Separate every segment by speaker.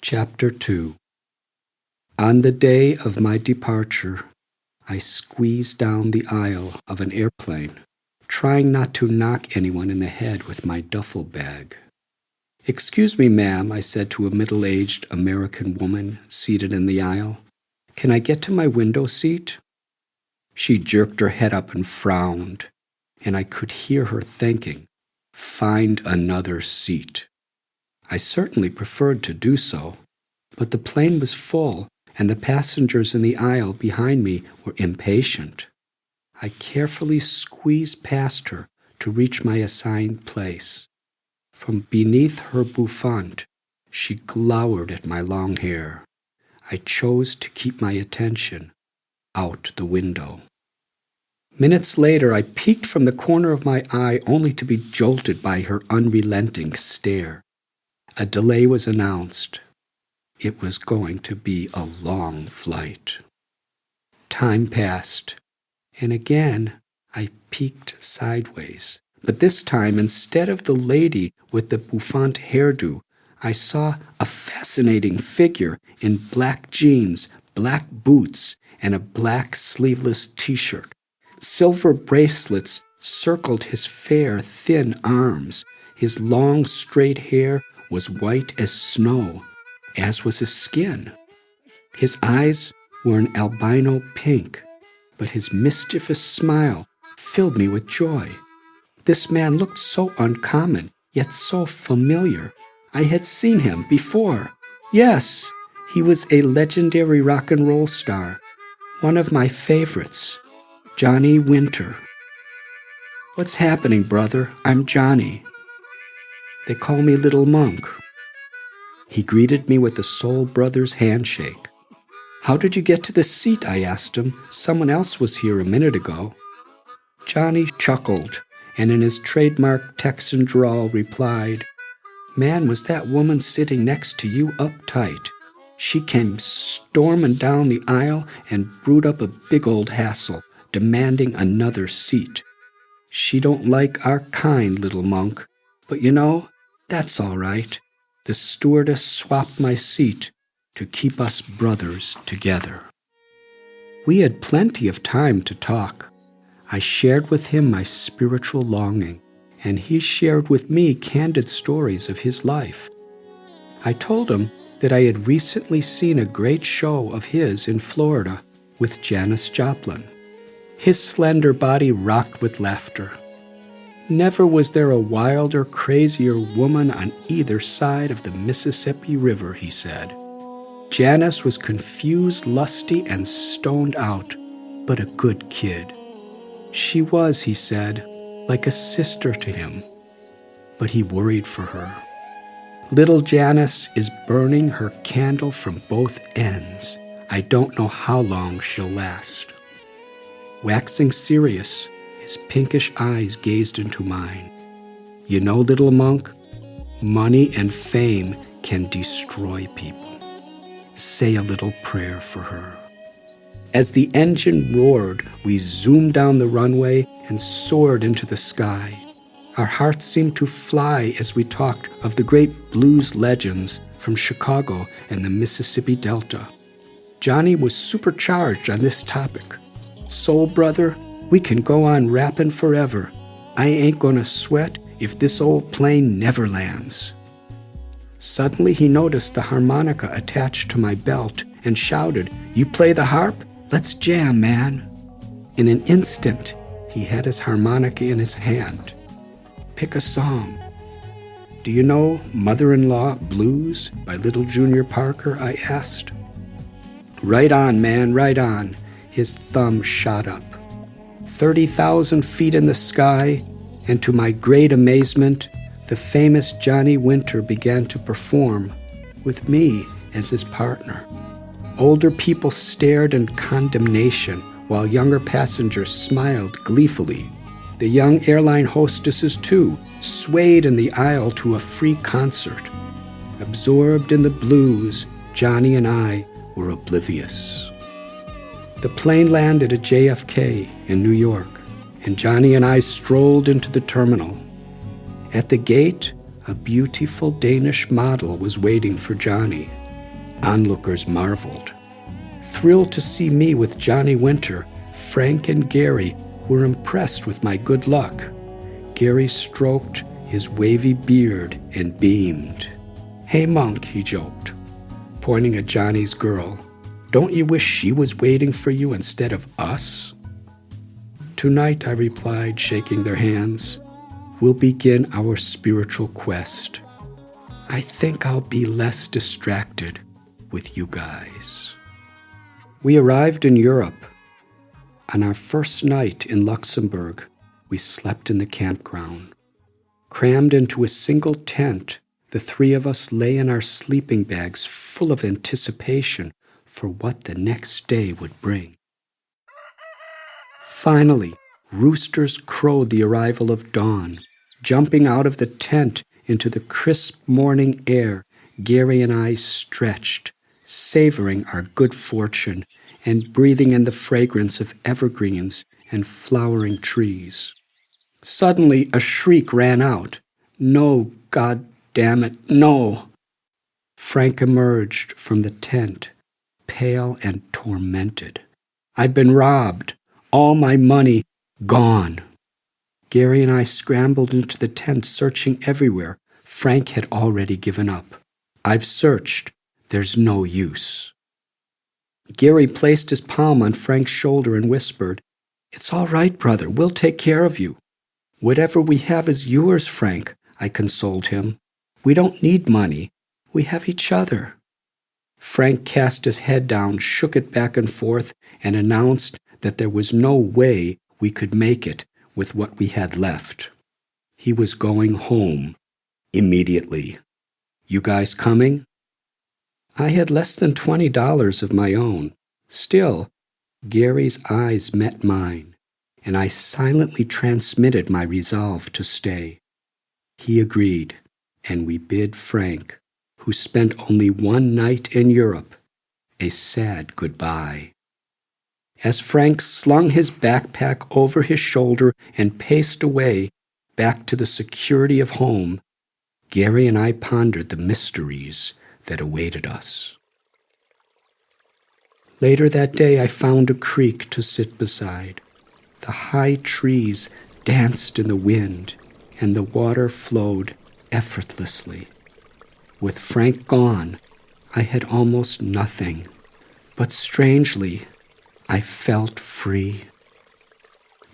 Speaker 1: Chapter 2. On the day of my departure, I squeezed down the aisle of an airplane, trying not to knock anyone in the head with my duffel bag. "Excuse me, ma'am," I said to a middle-aged American woman seated in the aisle. "Can I get to my window seat?" She jerked her head up and frowned, and I could hear her thinking, "Find another seat." I certainly preferred to do so, but the plane was full, and the passengers in the aisle behind me were impatient. I carefully squeezed past her to reach my assigned place. From beneath her bouffant, she glowered at my long hair. I chose to keep my attention out the window. Minutes later, I peeked from the corner of my eye only to be jolted by her unrelenting stare. A delay was announced. It was going to be a long flight. Time passed, and again I peeked sideways. But this time, instead of the lady with the bouffant hairdo, I saw a fascinating figure in black jeans, black boots, and a black sleeveless t-shirt. Silver bracelets circled his fair, thin arms. His long, straight hair was white as snow, as was his skin. His eyes were an albino pink, but his mischievous smile filled me with joy. This man looked so uncommon, yet so familiar. I had seen him before. Yes, he was a legendary rock and roll star, one of my favorites, Johnny Winter. "What's happening, brother? I'm Johnny. They call me Little Monk." He greeted me with the Soul Brothers handshake. "How did you get to this seat?" I asked him. "Someone else was here a minute ago." Johnny chuckled, and in his trademark Texan drawl replied, "Man, was that woman sitting next to you uptight. She came storming down the aisle and brewed up a big old hassle, demanding another seat. She don't like our kind, Little Monk, but you know, that's all right. The stewardess swapped my seat to keep us brothers together." We had plenty of time to talk. I shared with him my spiritual longing, and he shared with me candid stories of his life. I told him that I had recently seen a great show of his in Florida with Janis Joplin. His slender body rocked with laughter. Never was there a wilder, crazier woman on either side of the Mississippi River, he said. Janis was confused, lusty, and stoned out, but a good kid. She was, he said, like a sister to him, but he worried for her. Little Janis is burning her candle from both ends. I don't know how long she'll last. Waxing serious, his pinkish eyes gazed into mine. "You know, Little Monk, money and fame can destroy people. Say a little prayer for her." As the engine roared, we zoomed down the runway and soared into the sky. Our hearts seemed to fly as we talked of the great blues legends from Chicago and the Mississippi Delta. Johnny was supercharged on this topic. "Soul brother, we can go on rapping forever. I ain't gonna sweat if this old plane never lands." Suddenly he noticed the harmonica attached to my belt and shouted, "You play the harp? Let's jam, man." In an instant, he had his harmonica in his hand. "Pick a song." "Do you know Mother-in-Law Blues by Little Junior Parker?" I asked. "Right on, man, right on." His thumb shot up. 30,000 feet in the sky, and to my great amazement, the famous Johnny Winter began to perform, with me as his partner. Older people stared in condemnation, while younger passengers smiled gleefully. The young airline hostesses, too, swayed in the aisle to a free concert. Absorbed in the blues, Johnny and I were oblivious. The plane landed at JFK in New York, and Johnny and I strolled into the terminal. At the gate, a beautiful Danish model was waiting for Johnny. Onlookers marveled, thrilled to see me with Johnny Winter. Frank and Gary were impressed with my good luck. Gary stroked his wavy beard and beamed. "Hey, Monk," he joked, pointing at Johnny's girl, "don't you wish she was waiting for you instead of us?" "Tonight," I replied, shaking their hands, "we'll begin our spiritual quest. I think I'll be less distracted with you guys." We arrived in Europe. On our first night in Luxembourg, we slept in the campground. Crammed into a single tent, the three of us lay in our sleeping bags full of anticipation for what the next day would bring. Finally, roosters crowed the arrival of dawn. Jumping out of the tent into the crisp morning air, Gary and I stretched, savoring our good fortune and breathing in the fragrance of evergreens and flowering trees. Suddenly, a shriek ran out. "No, God damn it, no!" Frank emerged from the tent, pale and tormented. "I've been robbed. All my money gone." Gary and I scrambled into the tent, searching everywhere. Frank had already given up. "I've searched. There's no use." Gary placed his palm on Frank's shoulder and whispered, "It's all right, brother. We'll take care of you." "Whatever we have is yours, Frank," I consoled him. "We don't need money. We have each other." Frank cast his head down, shook it back and forth, and announced that there was no way we could make it with what we had left. He was going home immediately. "You guys coming?" I had less than $20 of my own. Still, Gary's eyes met mine, and I silently transmitted my resolve to stay. He agreed, and we bid Frank, who spent only one night in Europe, a sad goodbye. As Frank slung his backpack over his shoulder and paced away back to the security of home, Gary and I pondered the mysteries that awaited us. Later that day, I found a creek to sit beside. The high trees danced in the wind, and the water flowed effortlessly. With Frank gone, I had almost nothing, but strangely, I felt free.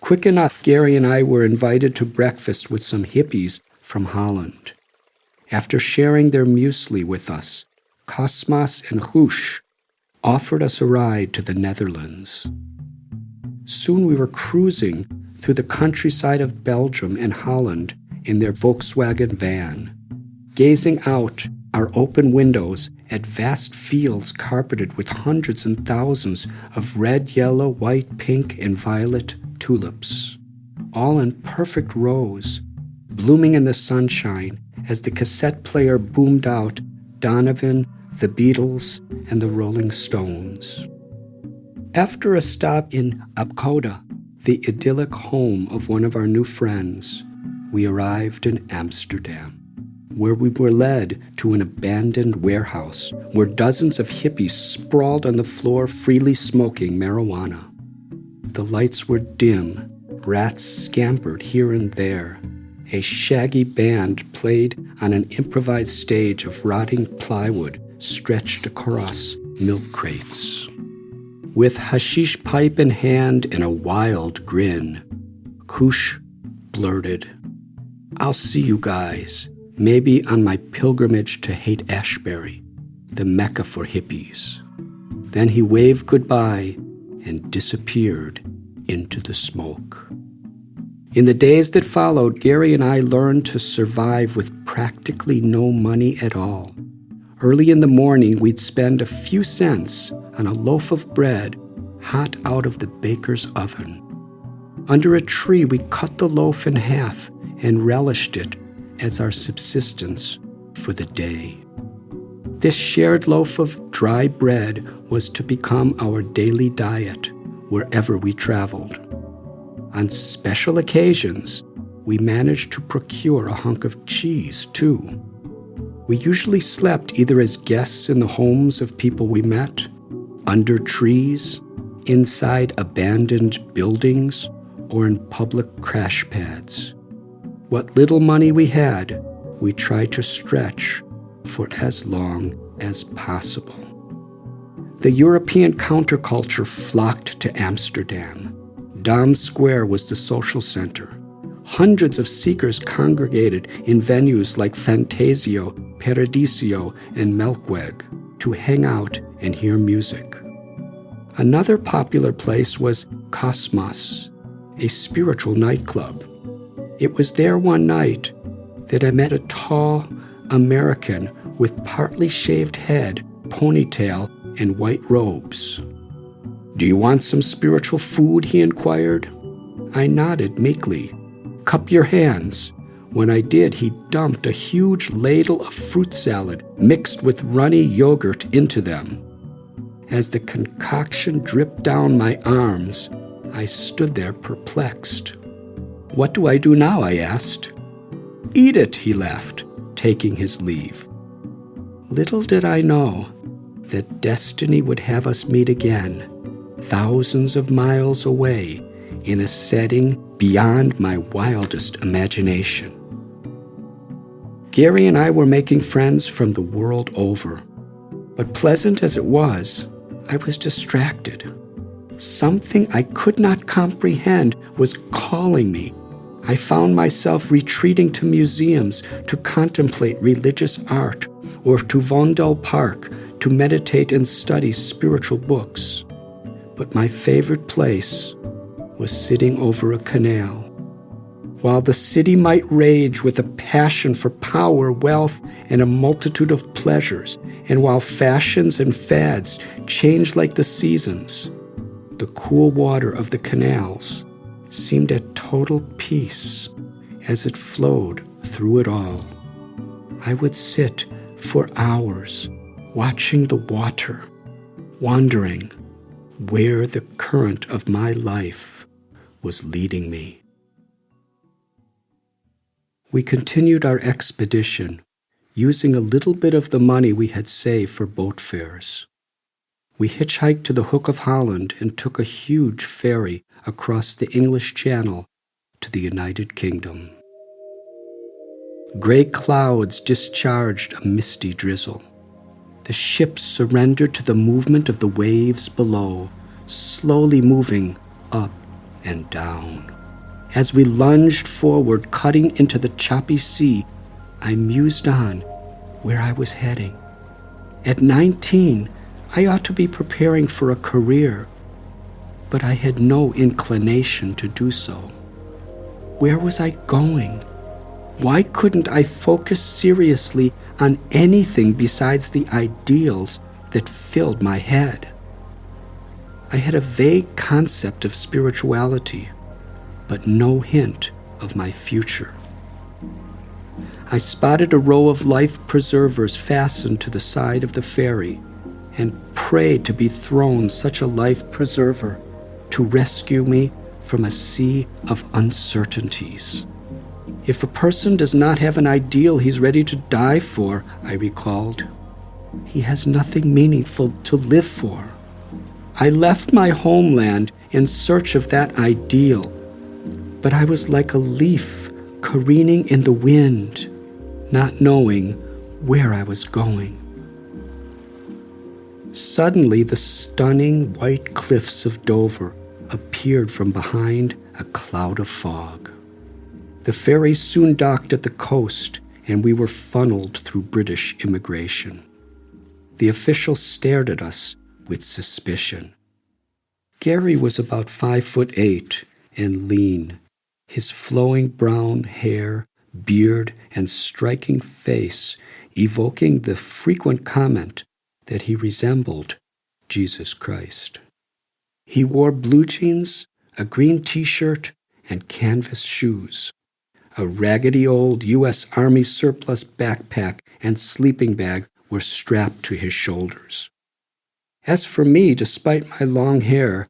Speaker 1: Quick enough, Gary and I were invited to breakfast with some hippies from Holland. After sharing their muesli with us, Cosmas and Gush offered us a ride to the Netherlands. Soon we were cruising through the countryside of Belgium and Holland in their Volkswagen van, gazing out our open windows at vast fields carpeted with hundreds and thousands of red, yellow, white, pink, and violet tulips, all in perfect rows, blooming in the sunshine as the cassette player boomed out Donovan, the Beatles, and the Rolling Stones. After a stop in Apkoude, the idyllic home of one of our new friends, we arrived in Amsterdam, where we were led to an abandoned warehouse where dozens of hippies sprawled on the floor freely smoking marijuana. The lights were dim, rats scampered here and there. A shaggy band played on an improvised stage of rotting plywood stretched across milk crates. With hashish pipe in hand and a wild grin, Kush blurted, "I'll see you guys, maybe on my pilgrimage to Haight-Ashbury, the Mecca for hippies." Then he waved goodbye and disappeared into the smoke. In the days that followed, Gary and I learned to survive with practically no money at all. Early in the morning, we'd spend a few cents on a loaf of bread hot out of the baker's oven. Under a tree, we cut the loaf in half and relished it as our subsistence for the day. This shared loaf of dry bread was to become our daily diet wherever we traveled. On special occasions, we managed to procure a hunk of cheese, too. We usually slept either as guests in the homes of people we met, under trees, inside abandoned buildings, or in public crash pads. What little money we had, we tried to stretch for as long as possible. The European counterculture flocked to Amsterdam. Dam Square was the social center. Hundreds of seekers congregated in venues like Fantasio, Paradiso, and Melkweg to hang out and hear music. Another popular place was Cosmos, a spiritual nightclub. It was there one night that I met a tall American with partly shaved head, ponytail, and white robes. "Do you want some spiritual food?" he inquired. I nodded meekly. "Cup your hands." When I did, he dumped a huge ladle of fruit salad mixed with runny yogurt into them. As the concoction dripped down my arms, I stood there perplexed. "What do I do now?" I asked. "Eat it," he laughed, taking his leave. Little did I know that destiny would have us meet again, thousands of miles away, in a setting beyond my wildest imagination. Gary and I were making friends from the world over, but pleasant as it was, I was distracted. Something I could not comprehend was calling me. I found myself retreating to museums to contemplate religious art, or to Vondel Park to meditate and study spiritual books. But my favorite place was sitting over a canal. While the city might rage with a passion for power, wealth, and a multitude of pleasures, and while fashions and fads change like the seasons, the cool water of the canals seemed at total peace as it flowed through it all. I would sit for hours watching the water, wondering where the current of my life was leading me. We continued our expedition, using a little bit of the money we had saved for boat fares. We hitchhiked to the Hook of Holland and took a huge ferry across the English Channel to the United Kingdom. Gray clouds discharged a misty drizzle. The ship surrendered to the movement of the waves below, slowly moving up and down. As we lunged forward, cutting into the choppy sea, I mused on where I was heading. At 19, I ought to be preparing for a career, but I had no inclination to do so. Where was I going? Why couldn't I focus seriously on anything besides the ideals that filled my head? I had a vague concept of spirituality, but no hint of my future. I spotted a row of life preservers fastened to the side of the ferry and prayed to be thrown such a life preserver to rescue me from a sea of uncertainties. If a person does not have an ideal he's ready to die for, I recalled, he has nothing meaningful to live for. I left my homeland in search of that ideal, but I was like a leaf careening in the wind, not knowing where I was going. Suddenly, the stunning white cliffs of Dover appeared from behind a cloud of fog. The ferry soon docked at the coast, and we were funneled through British immigration. The officials stared at us with suspicion. Gary was about 5'8" and lean. His flowing brown hair, beard, and striking face evoking the frequent comment that he resembled Jesus Christ. He wore blue jeans, a green t-shirt, and canvas shoes. A raggedy old U.S. Army surplus backpack and sleeping bag were strapped to his shoulders. As for me, despite my long hair,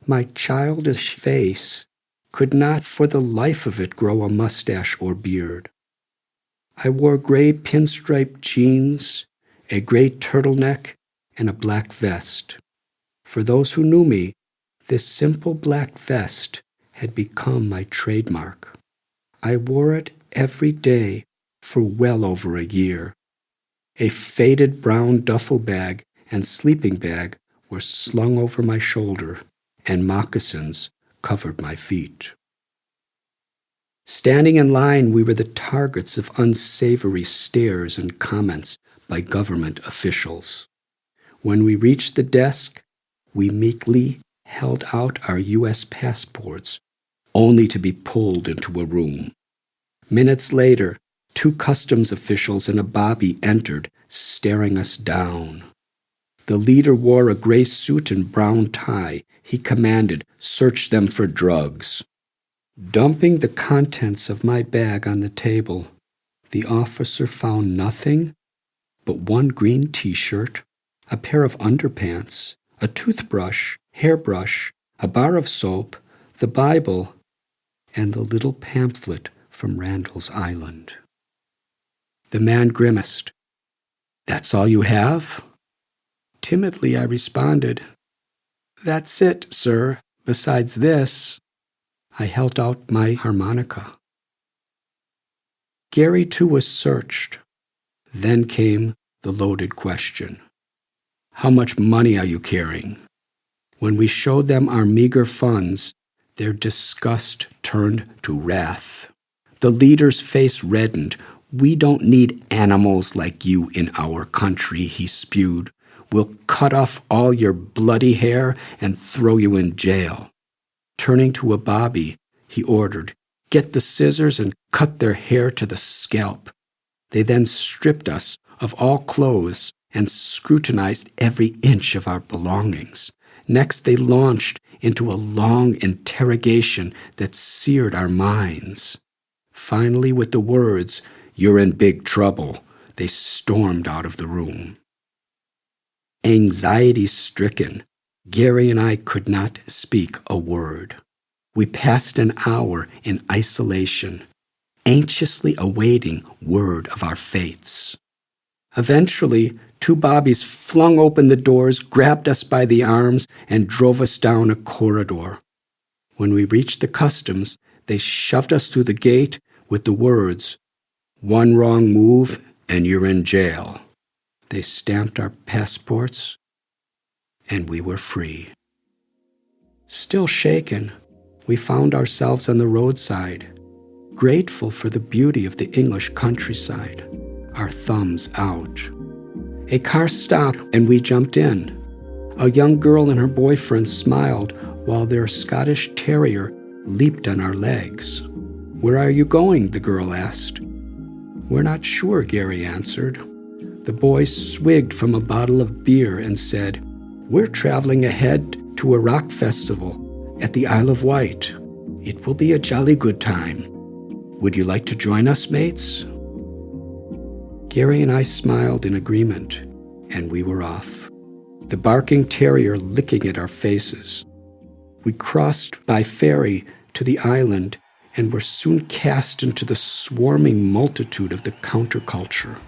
Speaker 1: my childish face could not for the life of it grow a mustache or beard. I wore gray pinstripe jeans, a gray turtleneck, and a black vest. For those who knew me, this simple black vest had become my trademark. I wore it every day for well over a year. A faded brown duffel bag and sleeping bag were slung over my shoulder, and moccasins covered my feet. Standing in line, we were the targets of unsavory stares and comments by government officials. When we reached the desk, we meekly held out our U.S. passports, only to be pulled into a room. Minutes later, 2 customs officials and a bobby entered, staring us down. The leader wore a gray suit and brown tie. He commanded, "Search them for drugs." Dumping the contents of my bag on the table, the officer found nothing but one green T-shirt, a pair of underpants, a toothbrush, hairbrush, a bar of soap, the Bible, and the little pamphlet from Randall's Island. The man grimaced. "That's all you have?" Timidly I responded, "That's it, sir. Besides this," I held out my harmonica. Gary, too, was searched. Then came the loaded question. "How much money are you carrying?" When we showed them our meager funds, their disgust turned to wrath. The leader's face reddened. "We don't need animals like you in our country," he spewed. "We'll cut off all your bloody hair and throw you in jail." Turning to a bobby, he ordered, "Get the scissors and cut their hair to the scalp." They then stripped us of all clothes and scrutinized every inch of our belongings. Next, they launched into a long interrogation that seared our minds. Finally, with the words, "You're in big trouble," they stormed out of the room. Anxiety-stricken, Gary and I could not speak a word. We passed an hour in isolation, anxiously awaiting word of our fates. Eventually, 2 bobbies flung open the doors, grabbed us by the arms, and drove us down a corridor. When we reached the customs, they shoved us through the gate with the words, "One wrong move and you're in jail." They stamped our passports, and we were free. Still shaken, we found ourselves on the roadside, grateful for the beauty of the English countryside, our thumbs out. A car stopped, and we jumped in. A young girl and her boyfriend smiled while their Scottish terrier leaped on our legs. "Where are you going?" the girl asked. "We're not sure," Gary answered. The boy swigged from a bottle of beer and said, "We're traveling ahead to a rock festival at the Isle of Wight. It will be a jolly good time. Would you like to join us, mates?" Gary and I smiled in agreement, and we were off, the barking terrier licking at our faces. We crossed by ferry to the island and were soon cast into the swarming multitude of the counterculture.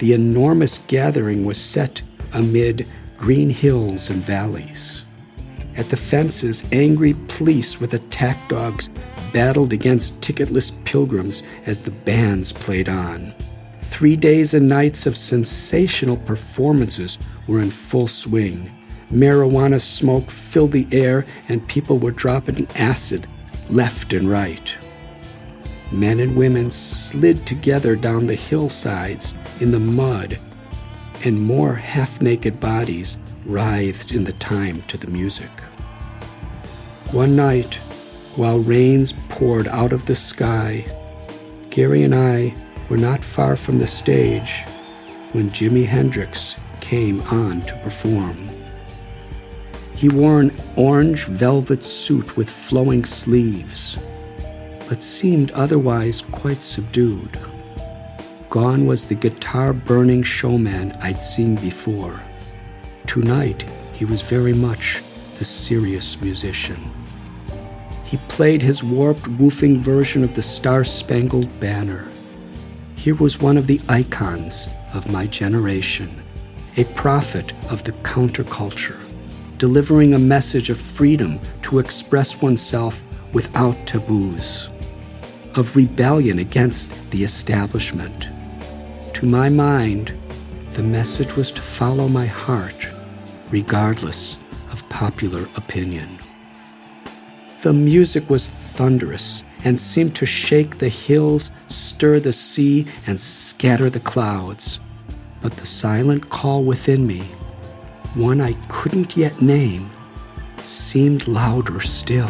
Speaker 1: The enormous gathering was set amid green hills and valleys. At the fences, angry police with attack dogs battled against ticketless pilgrims as the bands played on. 3 days and nights of sensational performances were in full swing. Marijuana smoke filled the air, and people were dropping acid left and right. Men and women slid together down the hillsides in the mud, and more half-naked bodies writhed in the time to the music. One night, while rains poured out of the sky, Gary and I were not far from the stage when Jimi Hendrix came on to perform. He wore an orange velvet suit with flowing sleeves, but seemed otherwise quite subdued. Gone was the guitar-burning showman I'd seen before. Tonight, he was very much the serious musician. He played his warped, woofing version of the Star-Spangled Banner. Here was one of the icons of my generation, a prophet of the counterculture, delivering a message of freedom to express oneself without taboos, of rebellion against the establishment. To my mind, the message was to follow my heart, regardless of popular opinion. The music was thunderous and seemed to shake the hills, stir the sea, and scatter the clouds. But the silent call within me, one I couldn't yet name, seemed louder still.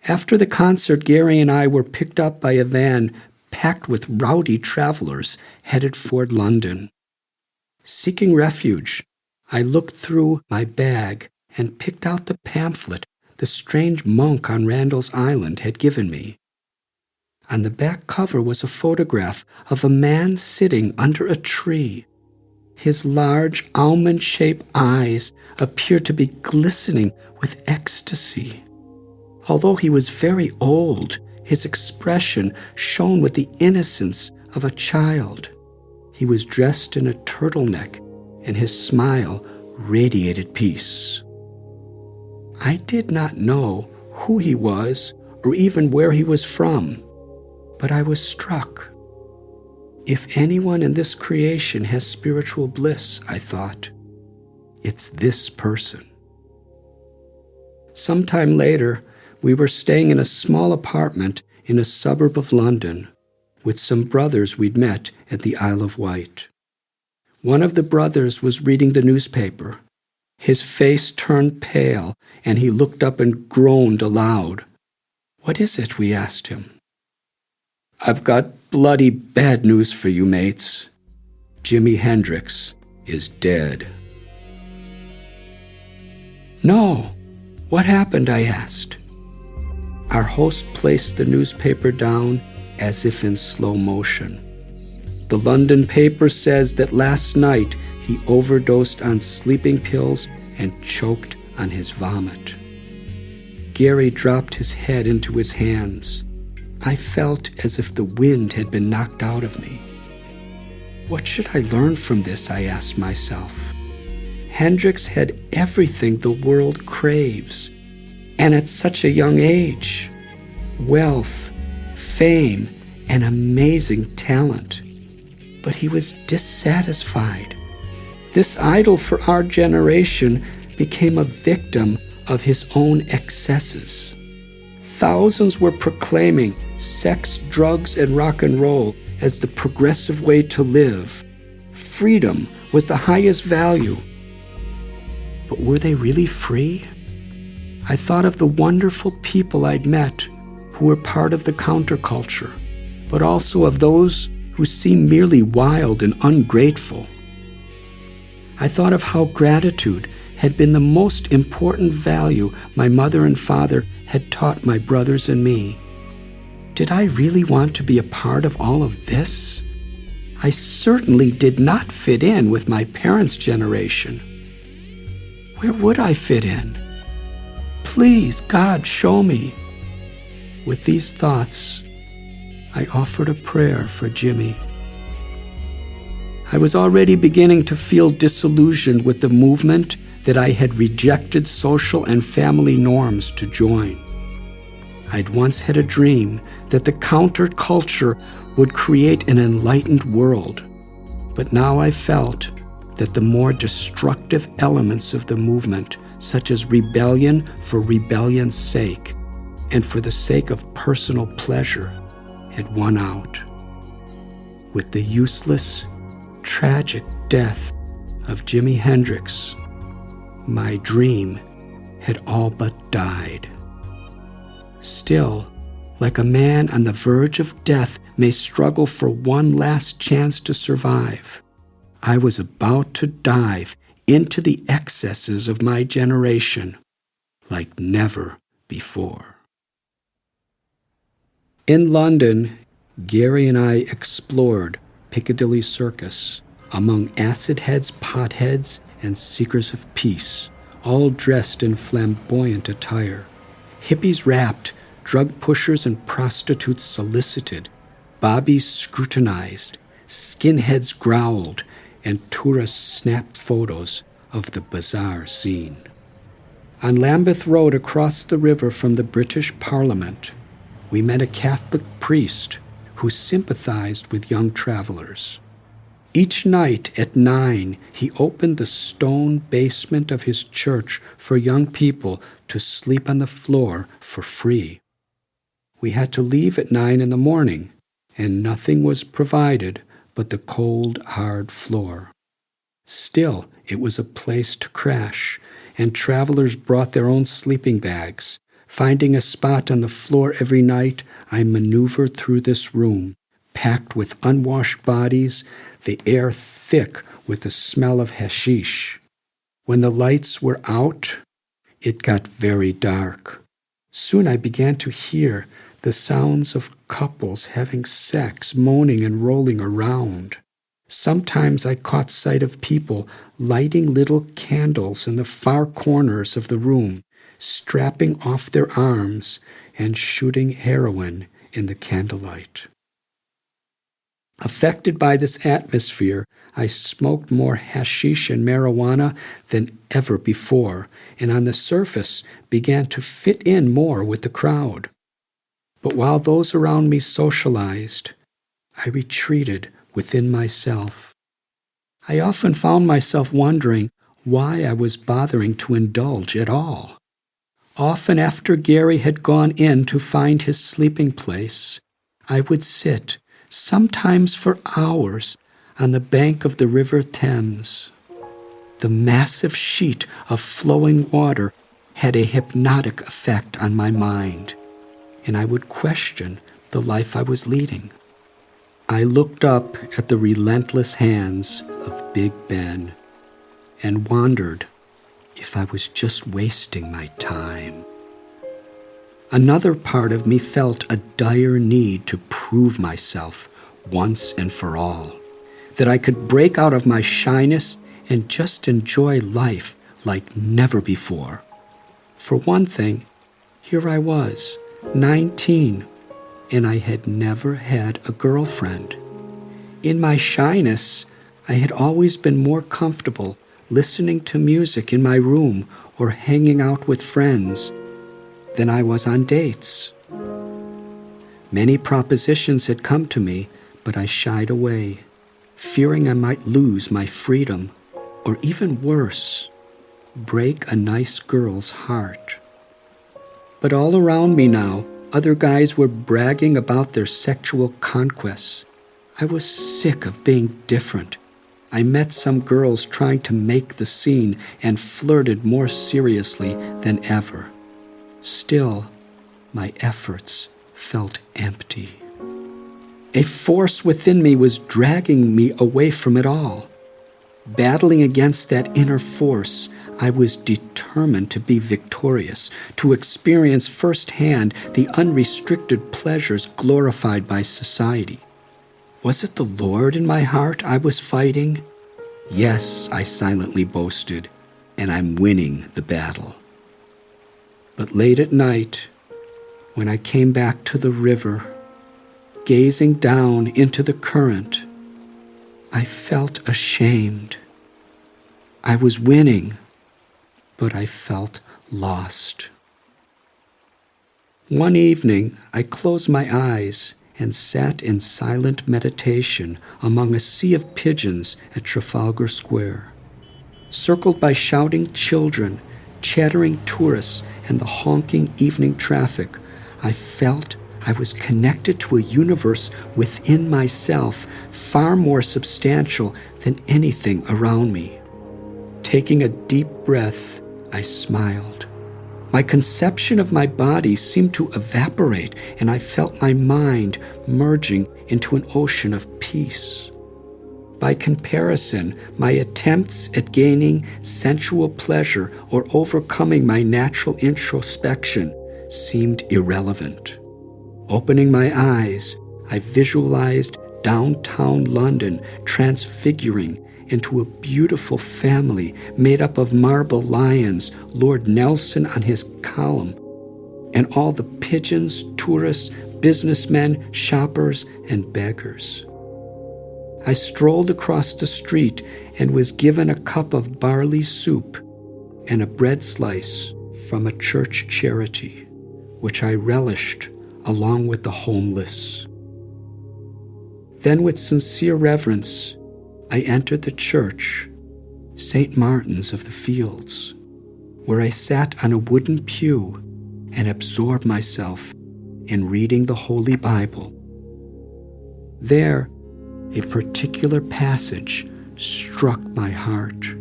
Speaker 1: After the concert, Gary and I were picked up by a van packed with rowdy travelers headed for London. Seeking refuge, I looked through my bag and picked out the pamphlet the strange monk on Randall's Island had given me. On the back cover was a photograph of a man sitting under a tree. His large, almond-shaped eyes appeared to be glistening with ecstasy. Although he was very old, his expression shone with the innocence of a child. He was dressed in a turtleneck, and his smile radiated peace. I did not know who he was or even where he was from, but I was struck. If anyone in this creation has spiritual bliss, I thought, it's this person. Sometime later, we were staying in a small apartment in a suburb of London with some brothers we'd met at the Isle of Wight. One of the brothers was reading the newspaper. His face turned pale, and he looked up and groaned aloud. "What is it?" we asked him. "I've got bloody bad news for you, mates. Jimi Hendrix is dead." "No. What happened?" I asked. Our host placed the newspaper down as if in slow motion. "The London paper says that last night he overdosed on sleeping pills and choked on his vomit." Gary dropped his head into his hands. I felt as if the wind had been knocked out of me. What should I learn from this, I asked myself. Hendrix had everything the world craves, and at such a young age. Wealth, fame, and amazing talent. But he was dissatisfied. This idol for our generation became a victim of his own excesses. Thousands were proclaiming sex, drugs, and rock and roll as the progressive way to live. Freedom was the highest value. But were they really free? I thought of the wonderful people I'd met who were part of the counterculture, but also of those who seemed merely wild and ungrateful. I thought of how gratitude had been the most important value my mother and father had taught my brothers and me. Did I really want to be a part of all of this? I certainly did not fit in with my parents' generation. Where would I fit in? Please, God, show me. With these thoughts, I offered a prayer for Jimmy. I was already beginning to feel disillusioned with the movement that I had rejected social and family norms to join. I'd once had a dream that the counterculture would create an enlightened world, but now I felt that the more destructive elements of the movement, such as rebellion for rebellion's sake and for the sake of personal pleasure, had won out. With the useless, tragic death of Jimi Hendrix, my dream had all but died. Still, like a man on the verge of death may struggle for one last chance to survive, I was about to dive into the excesses of my generation like never before. In London, Gary and I explored Piccadilly Circus, among acid heads, potheads, and seekers of peace, all dressed in flamboyant attire. Hippies rapped, drug pushers and prostitutes solicited, bobbies scrutinized, skinheads growled, and tourists snapped photos of the bizarre scene. On Lambeth Road across the river from the British Parliament, we met a Catholic priest who sympathized with young travelers. Each night at 9, he opened the stone basement of his church for young people to sleep on the floor for free. We had to leave at 9 in the morning, and nothing was provided but the cold, hard floor. Still, it was a place to crash, and travelers brought their own sleeping bags. Finding a spot on the floor every night, I maneuvered through this room, packed with unwashed bodies, the air thick with the smell of hashish. When the lights were out, it got very dark. Soon I began to hear the sounds of couples having sex, moaning and rolling around. Sometimes I caught sight of people lighting little candles in the far corners of the room, strapping off their arms and shooting heroin in the candlelight. Affected by this atmosphere, I smoked more hashish and marijuana than ever before, and on the surface began to fit in more with the crowd. But while those around me socialized, I retreated within myself. I often found myself wondering why I was bothering to indulge at all. Often after Gary had gone in to find his sleeping place, I would sit, sometimes for hours, on the bank of the River Thames. The massive sheet of flowing water had a hypnotic effect on my mind, and I would question the life I was leading. I looked up at the relentless hands of Big Ben and wondered if I was just wasting my time. Another part of me felt a dire need to prove myself once and for all, that I could break out of my shyness and just enjoy life like never before. For one thing, here I was, 19, and I had never had a girlfriend. In my shyness, I had always been more comfortable listening to music in my room or hanging out with friends than I was on dates. Many propositions had come to me, but I shied away, fearing I might lose my freedom, or even worse, break a nice girl's heart. But all around me now, other guys were bragging about their sexual conquests. I was sick of being different. I met some girls trying to make the scene and flirted more seriously than ever. Still, my efforts felt empty. A force within me was dragging me away from it all. Battling against that inner force, I was determined to be victorious, to experience firsthand the unrestricted pleasures glorified by society. Was it the Lord in my heart I was fighting? Yes, I silently boasted, and I'm winning the battle. But late at night, when I came back to the river, gazing down into the current, I felt ashamed. I was winning, but I felt lost. One evening, I closed my eyes and sat in silent meditation among a sea of pigeons at Trafalgar Square. Circled by shouting children, chattering tourists, and the honking evening traffic, I felt I was connected to a universe within myself, far more substantial than anything around me. Taking a deep breath, I smiled. My conception of my body seemed to evaporate, and I felt my mind merging into an ocean of peace. By comparison, my attempts at gaining sensual pleasure or overcoming my natural introspection seemed irrelevant. Opening my eyes, I visualized downtown London, transfiguring into a beautiful family made up of marble lions, Lord Nelson on his column, and all the pigeons, tourists, businessmen, shoppers, and beggars. I strolled across the street and was given a cup of barley soup and a bread slice from a church charity, which I relished along with the homeless. Then with sincere reverence, I entered the church, St. Martin's of the Fields, where I sat on a wooden pew and absorbed myself in reading the Holy Bible. There, a particular passage struck my heart.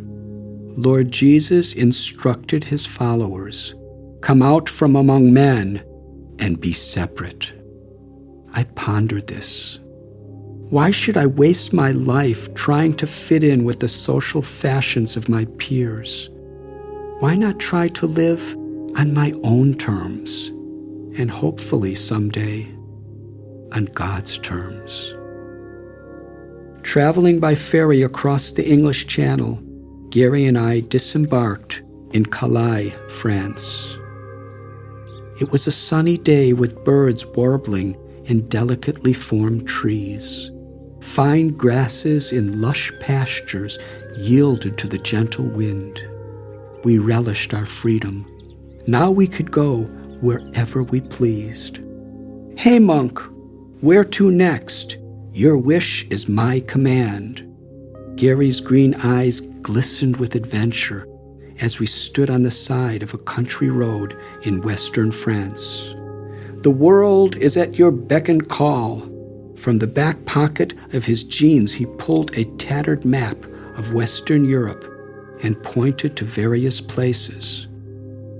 Speaker 1: Lord Jesus instructed his followers, "Come out from among men and be separate." I pondered this. Why should I waste my life trying to fit in with the social fashions of my peers? Why not try to live on my own terms, and hopefully someday on God's terms? Traveling by ferry across the English Channel, Gary and I disembarked in Calais, France. It was a sunny day with birds warbling in delicately formed trees. Fine grasses in lush pastures yielded to the gentle wind. We relished our freedom. Now we could go wherever we pleased. "Hey, monk, where to next? Your wish is my command." Gary's green eyes glistened with adventure as we stood on the side of a country road in western France. "The world is at your beck and call." From the back pocket of his jeans, he pulled a tattered map of Western Europe and pointed to various places: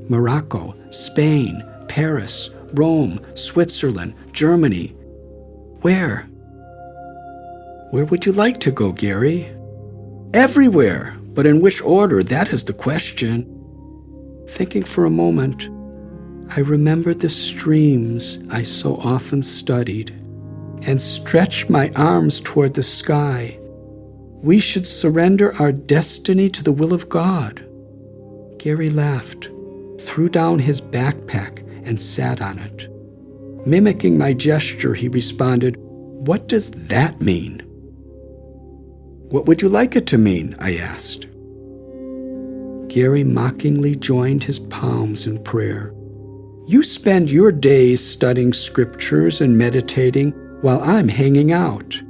Speaker 1: Morocco, Spain, Paris, Rome, Switzerland, Germany. "Where? Where would you like to go, Gary?" "Everywhere, but in which order? That is the question." Thinking for a moment, I remembered the streams I so often studied and stretched my arms toward the sky. We should surrender our destiny to the will of God. Gary laughed, threw down his backpack, and sat on it. Mimicking my gesture, he responded, "What does that mean?" "What would you like it to mean?" I asked. Gary mockingly joined his palms in prayer. "You spend your days studying scriptures and meditating while I'm hanging out."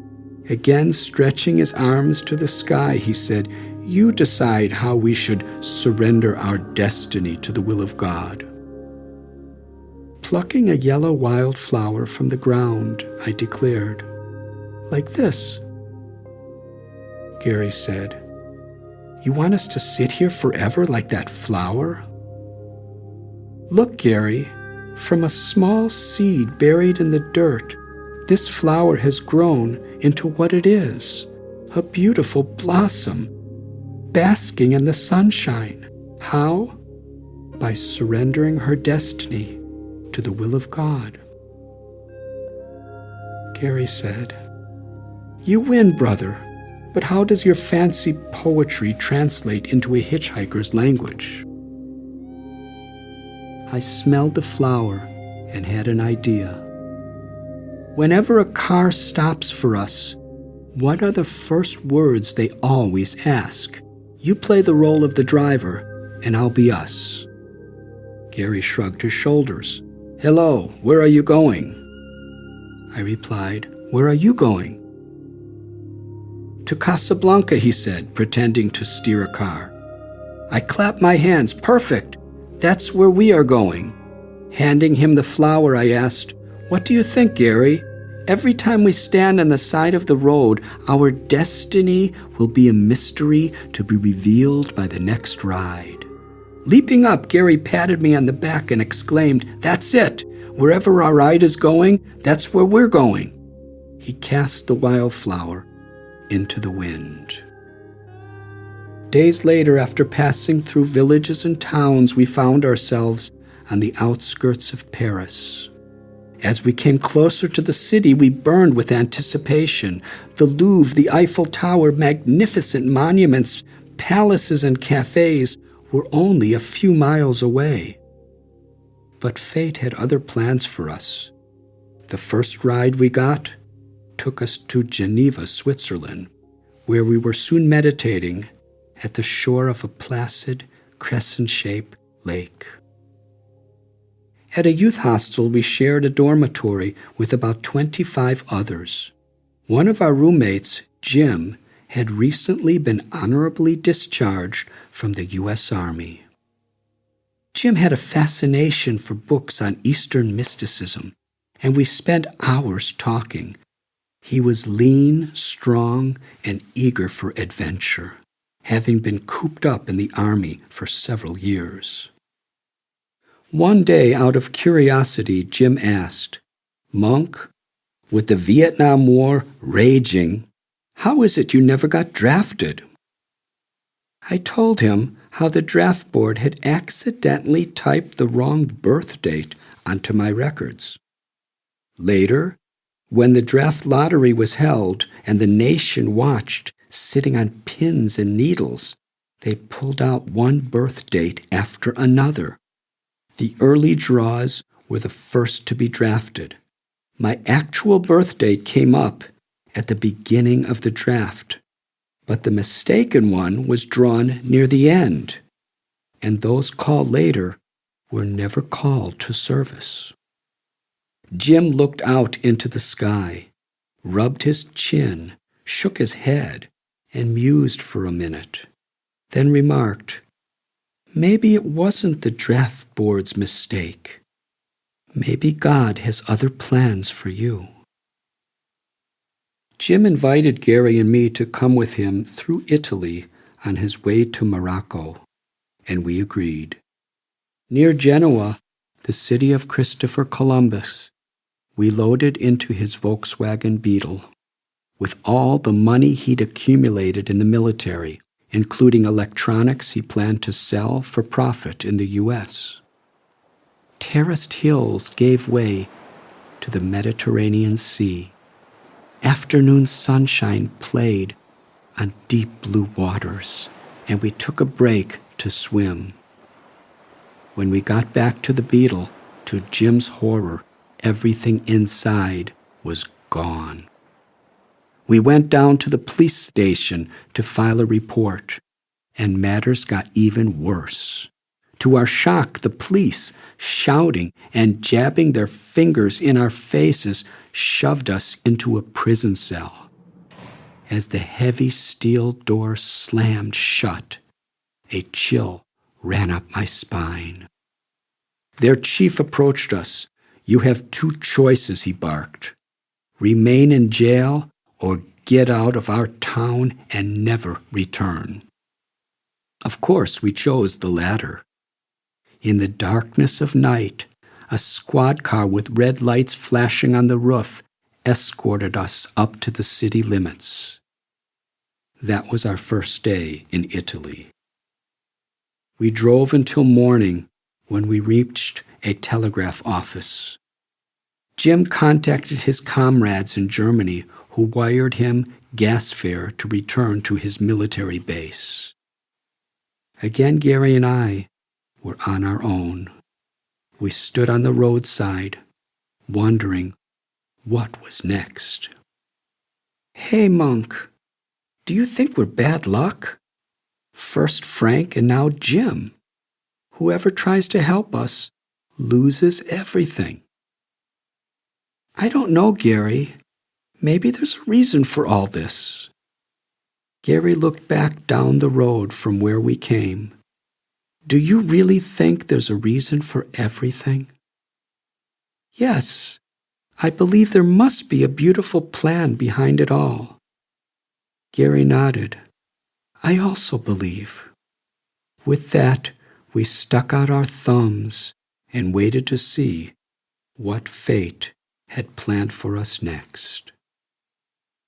Speaker 1: Again stretching his arms to the sky, he said, "You decide how we should surrender our destiny to the will of God." Plucking a yellow wildflower from the ground, I declared, "Like this." Gary said, "You want us to sit here forever like that flower?" "Look, Gary, from a small seed buried in the dirt, this flower has grown into what it is, a beautiful blossom, basking in the sunshine. How? By surrendering her destiny to the will of God." Gary said, "You win, brother. But how does your fancy poetry translate into a hitchhiker's language?" I smelled the flower and had an idea. Whenever a car stops for us, what are the first words they always ask? You play the role of the driver, and I'll be us. Gary shrugged his shoulders. "Hello, where are you going?" I replied, "Where are you going?" "To Casablanca," he said, pretending to steer a car. I clapped my hands. "Perfect! That's where we are going." Handing him the flower, I asked, "What do you think, Gary? Every time we stand on the side of the road, our destiny will be a mystery to be revealed by the next ride." Leaping up, Gary patted me on the back and exclaimed, "That's it! Wherever our ride is going, that's where we're going." He cast the wildflower into the wind. Days later, after passing through villages and towns, we found ourselves on the outskirts of Paris. As we came closer to the city, we burned with anticipation. The Louvre, the Eiffel Tower, magnificent monuments, palaces, and cafes were only a few miles away. But fate had other plans for us. The first ride we got took us to Geneva, Switzerland, where we were soon meditating at the shore of a placid, crescent-shaped lake. At a youth hostel, we shared a dormitory with about 25 others. One of our roommates, Jim, had recently been honorably discharged from the U.S. Army. Jim had a fascination for books on Eastern mysticism, and we spent hours talking. He was lean, strong, and eager for adventure, having been cooped up in the Army for several years. One day, out of curiosity, Jim asked, "Monk, with the Vietnam War raging, how is it you never got drafted?" I told him how the draft board had accidentally typed the wrong birth date onto my records. Later, when the draft lottery was held and the nation watched, sitting on pins and needles, they pulled out one birth date after another. The early draws were the first to be drafted. My actual birth date came up at the beginning of the draft, but the mistaken one was drawn near the end, and those called later were never called to service. Jim looked out into the sky, rubbed his chin, shook his head, and mused for a minute, then remarked, "Maybe it wasn't the draft board's mistake. Maybe God has other plans for you." Jim invited Gary and me to come with him through Italy on his way to Morocco, and we agreed. Near Genoa, the city of Christopher Columbus, we loaded into his Volkswagen Beetle with all the money he'd accumulated in the military, including electronics he planned to sell for profit in the U.S. Terraced hills gave way to the Mediterranean Sea. Afternoon sunshine played on deep blue waters, and we took a break to swim. When we got back to the Beetle, to Jim's horror, everything inside was gone. We went down to the police station to file a report, and matters got even worse. To our shock, the police, shouting and jabbing their fingers in our faces, shoved us into a prison cell. As the heavy steel door slammed shut, a chill ran up my spine. Their chief approached us. "You have two choices," he barked. "Remain in jail or get out of our town and never return." Of course, we chose the latter. In the darkness of night, a squad car with red lights flashing on the roof escorted us up to the city limits. That was our first day in Italy. We drove until morning when we reached a telegraph office. Jim contacted his comrades in Germany who wired him gas fare to return to his military base. Again, Gary and I were on our own. We stood on the roadside, wondering what was next. "Hey, Monk, do you think we're bad luck? First Frank and now Jim. Whoever tries to help us loses everything." "I don't know, Gary. Maybe there's a reason for all this." Gary looked back down the road from where we came. "Do you really think there's a reason for everything?" "Yes, I believe there must be a beautiful plan behind it all." Gary nodded. "I also believe." With that, we stuck out our thumbs and waited to see what fate had planned for us next.